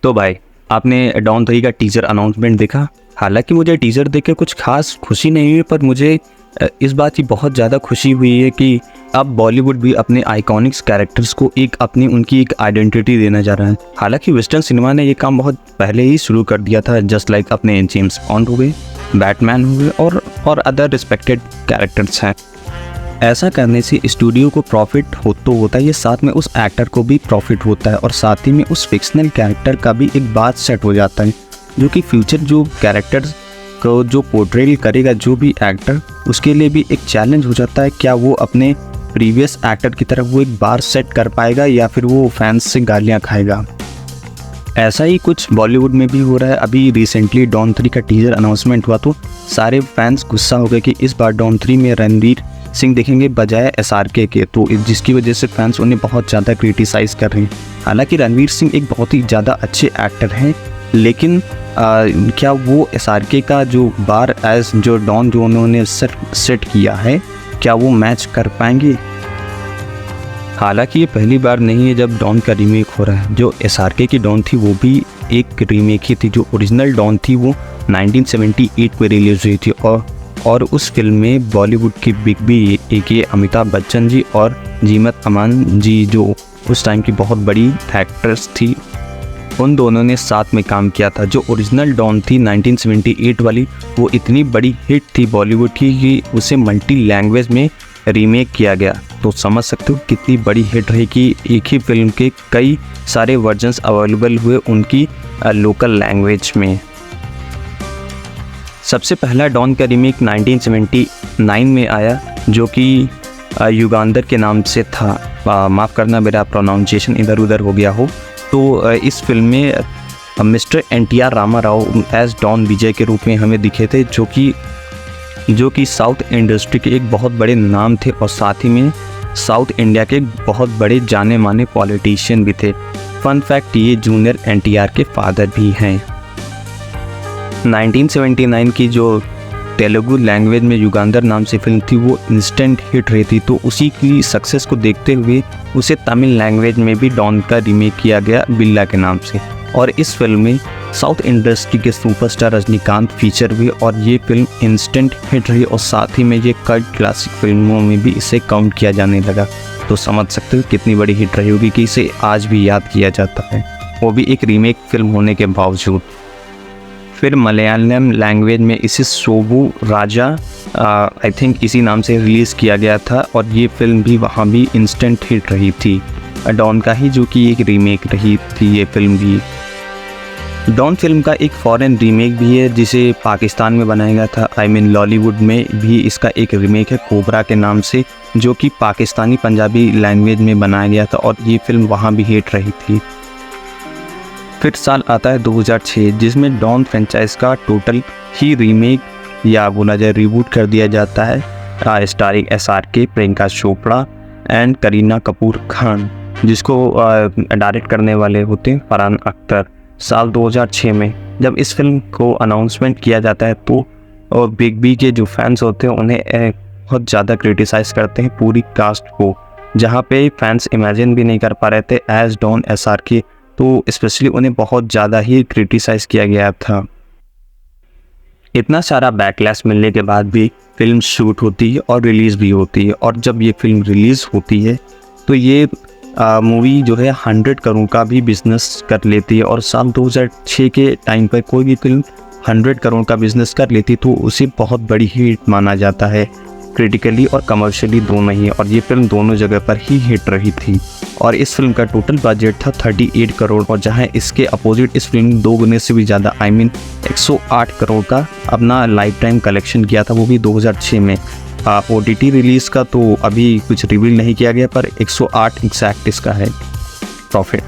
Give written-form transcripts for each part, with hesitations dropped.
तो भाई, आपने डॉन 3 का टीजर अनाउंसमेंट देखा? हालांकि मुझे टीजर देख के कुछ खास खुशी नहीं हुई, पर मुझे इस बात की बहुत ज़्यादा खुशी हुई है कि अब बॉलीवुड भी अपने आइकॉनिक्स कैरेक्टर्स को उनकी एक आइडेंटिटी देना जा रहा है। हालांकि वेस्टर्न सिनेमा ने ये काम बहुत पहले ही शुरू कर दिया था, जस्ट लाइक अपने जेम्स बॉन्ड हो गए, बैटमैन हो गए और अदर रिस्पेक्टेड कैरेक्टर्स हैं। ऐसा करने से स्टूडियो को प्रॉफिट तो होता है, साथ में उस एक्टर को भी प्रॉफिट होता है और साथ ही में उस फिक्शनल कैरेक्टर का भी एक बात सेट हो जाता है, जो कि फ्यूचर जो कैरेक्टर्स को जो पोर्ट्रेल करेगा जो भी एक्टर, उसके लिए भी एक चैलेंज हो जाता है। क्या वो अपने प्रीवियस एक्टर की तरफ वो एक बार सेट कर पाएगा या फिर वो फैंस से गालियाँ खाएगा। ऐसा ही कुछ बॉलीवुड में भी हो रहा है। अभी रिसेंटली डॉन 3 का टीजर अनाउंसमेंट हुआ तो सारे फैंस गुस्सा हो गए कि इस बार डॉन 3 में रणवीर सिंह दिखेंगे बजाय SRK के, तो जिसकी वजह से फैंस उन्हें बहुत ज़्यादा क्रिटिसाइज़ कर रहे हैं। हालांकि रणवीर सिंह एक बहुत ही ज़्यादा अच्छे एक्टर हैं, लेकिन क्या वो SRK का जो बार एज जो डॉन जो उन्होंने सेट किया है, क्या वो मैच कर पाएंगे? हालांकि ये पहली बार नहीं है जब डॉन का रीमेक हो रहा है। जो SRK की डॉन थी वो भी एक रीमेक ही थी। जो ओरिजिनल डॉन थी वो 1978 में रिलीज हुई थी और उस फिल्म में बॉलीवुड की बिग बी के अमिताभ बच्चन जी और जीमत अमान जी, जो उस टाइम की बहुत बड़ी एक्ट्रेस थी, उन दोनों ने साथ में काम किया था। जो ओरिजिनल डॉन थी 1978 वाली, वो इतनी बड़ी हिट थी बॉलीवुड की कि उसे मल्टी लैंग्वेज में रीमेक किया गया। तो समझ सकते हो कितनी बड़ी हिट रही कि एक ही फिल्म के कई सारे वर्जन्स अवेलेबल हुए उनकी लोकल लैंग्वेज में। सबसे पहला डॉन का रीमेक 1979 में आया, जो कि युगांधर के नाम से था। माफ़ करना मेरा प्रोनाउंसिएशन इधर उधर हो गया हो। तो इस फिल्म में mister NTR Ramarao as don Vijay के रूप में हमें दिखे थे, जो कि साउथ इंडस्ट्री के एक बहुत बड़े नाम थे और साथ ही में साउथ इंडिया के बहुत बड़े जाने माने पॉलिटिशियन भी थे। फन फैक्ट, ये जूनियर NTR के फादर भी हैं। 1979 की जो तेलुगु लैंग्वेज में युगांधर नाम से फिल्म थी वो इंस्टेंट हिट रही थी, तो उसी की सक्सेस को देखते हुए उसे तमिल लैंग्वेज में भी डॉन का रीमेक किया गया बिल्ला के नाम से। और इस फिल्म में साउथ इंडस्ट्री के सुपरस्टार रजनीकांत फीचर हुए और ये फिल्म इंस्टेंट हिट रही और साथ ही में ये कल्ट क्लासिक फिल्मों में भी इसे काउंट किया जाने लगा। तो समझ सकते हो कितनी बड़ी हिट रही होगी कि इसे आज भी याद किया जाता है, वो भी एक रीमेक फिल्म होने के बावजूद। फिर मलयालम लैंग्वेज में इसे सोबू राजा आई थिंक इसी नाम से रिलीज़ किया गया था और ये फिल्म भी वहाँ भी इंस्टेंट हिट रही थी। डॉन का ही जो कि एक रीमेक रही थी ये फिल्म भी। डॉन फिल्म का एक फॉरेन रीमेक भी है जिसे पाकिस्तान में बनाया गया था। लॉलीवुड में भी इसका एक रीमेक है कोबरा के नाम से, जो कि पाकिस्तानी पंजाबी लैंग्वेज में बनाया गया था और ये फिल्म वहाँ भी हिट रही थी। फिर साल आता है 2006, जिसमें डॉन फ्रेंचाइज का टोटल ही रीमेक या बोला जाए रिबूट कर दिया जाता है, starring SRK, Priyanka Chopra and Kareena Kapoor Khan, जिसको डायरेक्ट करने वाले होते हैं फरहान अख्तर। साल 2006 में जब इस फिल्म को अनाउंसमेंट किया जाता है तो बिग बी के जो फैंस होते हैं उन्हें बहुत ज़्यादा क्रिटिसाइज़ करते हैं पूरी कास्ट को, जहाँ पे फैंस इमेजिन भी नहीं कर पा रहे थे एज डॉन SRK, तो स्पेशली उन्हें बहुत ज़्यादा ही क्रिटिसाइज़ किया गया था। इतना सारा बैकलैश मिलने के बाद भी फिल्म शूट होती है और रिलीज़ भी होती है, और जब ये फिल्म रिलीज़ होती है तो ये मूवी जो है 100 करोड़ का भी बिजनेस कर लेती है। और साल 2006 के टाइम पर कोई भी फिल्म 100 करोड़ का बिजनेस कर लेती तो उसे बहुत बड़ी हिट माना जाता है, क्रिटिकली और कमर्शियली दोनों ही, और ये फिल्म दोनों जगह पर ही हिट रही थी। और इस फिल्म का टोटल बजट था 38 करोड़, और जहां इसके अपोजिट इस फिल्म 2 गुने से भी ज़्यादा 108 करोड़ का अपना लाइफ टाइम कलेक्शन किया था, वो भी 2006 में। OTT रिलीज़ का तो अभी कुछ रिवील नहीं किया गया, पर 108 एग्जैक्ट इसका है प्रॉफिट।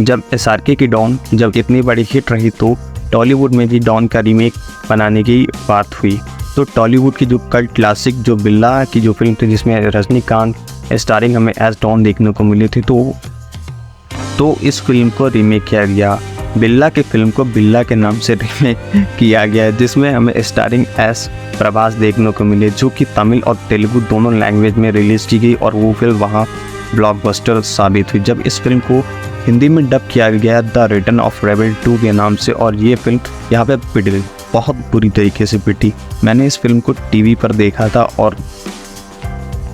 जब SRK की डॉन जब इतनी बड़ी हिट रही तो टॉलीवुड में भी डॉन का रीमेक बनाने की बात हुई। तो टॉलीवुड की जो कल्ट क्लासिक जो बिल्ला की जो फिल्म थी जिसमें रजनीकांत स्टारिंग हमें एज डॉन देखने को मिली थी, तो इस फिल्म को रीमेक किया गया। बिल्ला की फिल्म को बिल्ला के नाम से रीमेक किया गया है, जिसमें हमें स्टारिंग एस प्रभास देखने को मिले, जो कि तमिल और तेलुगु दोनों लैंग्वेज में रिलीज़ की गई और वो फिल्म वहाँ ब्लॉकबस्टर साबित हुई जब इस फिल्म को हिंदी में डब किया गया द रिटर्न ऑफ रेबल 2 के नाम से। और ये फिल्म यहाँ पे पिट गई, बहुत बुरी तरीके से पिटी। मैंने इस फिल्म को टीवी पर देखा था और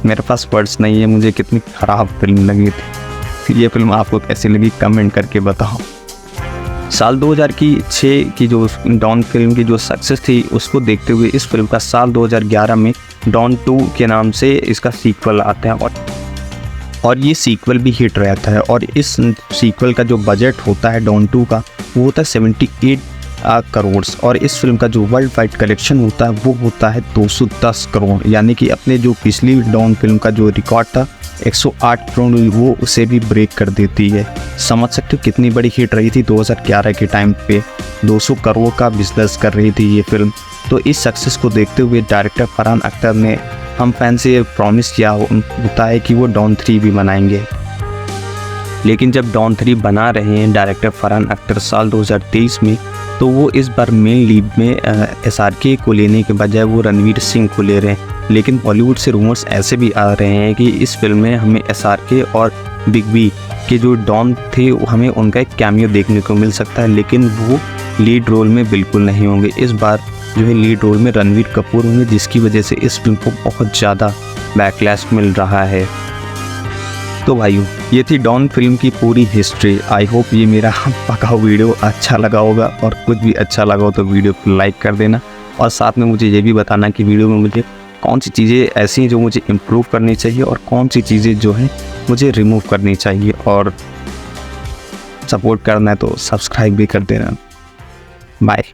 मेरे पास वर्ड्स नहीं है, मुझे कितनी ख़राब फिल्म लगी थी। ये फिल्म आपको कैसी लगी कमेंट करके बताओ। साल 2006 की जो डॉन फिल्म की जो सक्सेस थी उसको देखते हुए इस फिल्म का साल 2011 में डॉन 2 के नाम से इसका सीक्वल आता है और ये सीक्वल भी हिट रहता है। और इस सीक्वल का जो बजट होता है डॉन 2 का वो होता है 78 करोड़ और इस फिल्म का जो वर्ल्ड वाइड कलेक्शन होता है वो होता है 210 करोड़, यानी कि अपने जो पिछली डॉन फिल्म का जो रिकॉर्ड था 108 करोड़ वो उसे भी ब्रेक कर देती है। समझ सकते हो कितनी बड़ी हिट रही थी 2011 के टाइम पे, 200 करोड़ का बिजनेस कर रही थी ये फिल्म। तो इस सक्सेस को देखते हुए डायरेक्टर फरहान अख्तर ने हम फैन से प्रॉमिस किया होता है कि वो डॉन 3 भी बनाएंगे। लेकिन जब डॉन 3 बना रहे हैं डायरेक्टर फरहान अख्तर साल 2023 में, तो वो इस बार मेन लीड में SRK को लेने के बजाय वो रणवीर सिंह को ले रहे हैं। लेकिन बॉलीवुड से रूमर्स ऐसे भी आ रहे हैं कि इस फिल्म में हमें SRK और बिग बी के जो डॉन थे हमें उनका एक कैमियो देखने को मिल सकता है, लेकिन वो लीड रोल में बिल्कुल नहीं होंगे। इस बार जो है लीड रोल में रणवीर कपूर होंगे, जिसकी वजह से इस फिल्म को बहुत ज़्यादा बैकलैश मिल रहा है। तो भाइयों ये थी डॉन फिल्म की पूरी हिस्ट्री। आई होप ये मेरा पका वीडियो अच्छा लगा होगा, और कुछ भी अच्छा लगा हो तो वीडियो को लाइक कर देना, और साथ में मुझे ये भी बताना कि वीडियो में मुझे कौन सी चीज़ें ऐसी हैं जो मुझे इम्प्रूव करनी चाहिए और कौन सी चीज़ें जो हैं मुझे रिमूव करनी चाहिए। और सपोर्ट करना है तो सब्सक्राइब भी कर देना। बाय।